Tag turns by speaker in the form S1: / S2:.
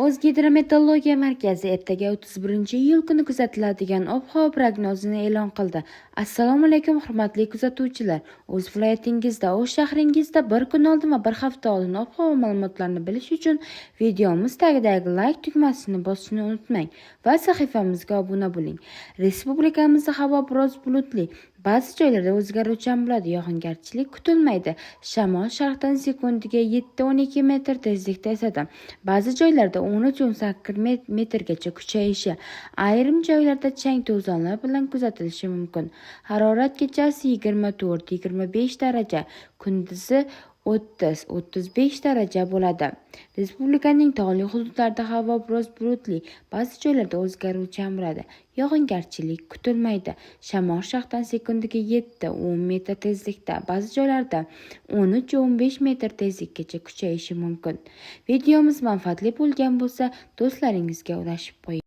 S1: O'zgidrometeorologiya markazi ertaga 31-iyul kuni kuzatiladigan ob-havo prognozini e'lon qildi. Assalomu alaykum hurmatli kuzatuvchilar. O'z viloyatingizda, o'z shahringizda bir kun oldin va bir hafta oldin ob-havo ma'lumotlarini bilish uchun videomiz tagidagi like tugmasini bosishni unutmang va sahifamizga obuna bo'ling. Respublikamizda havo biroz bulutli. Ba'zi joylarda o'zgaruvchan bo'ladi, yog'ingarchilik kutilmaydi. Shamol sharqdan sekundiga 7-12 metr tezlikda esadi. Ba'zi joylarda 13-18 metrgacha kuchayishi, ayrim joylarda chang to'zonlar bilan kuzatilishi mumkin. Harorat kechasi 24-25 daraja, kunduzi 30-35 daraja bo'ladi. Respublikaning tog'li hududlarida havo biroz bulutli, ba'zi joylarda o'zgaruvchan bo'ladi. Yog'ingarchilik kutilmaydi. Shamol sharqdan sekundiga 7-10 metr tezlikda, ba'zi joylarda 13-15 metr tezlikgacha kuchayishi mumkin. Videomiz manfaatli bo'lgan bo'lsa, do'stlaringizga ulashib qo'ying.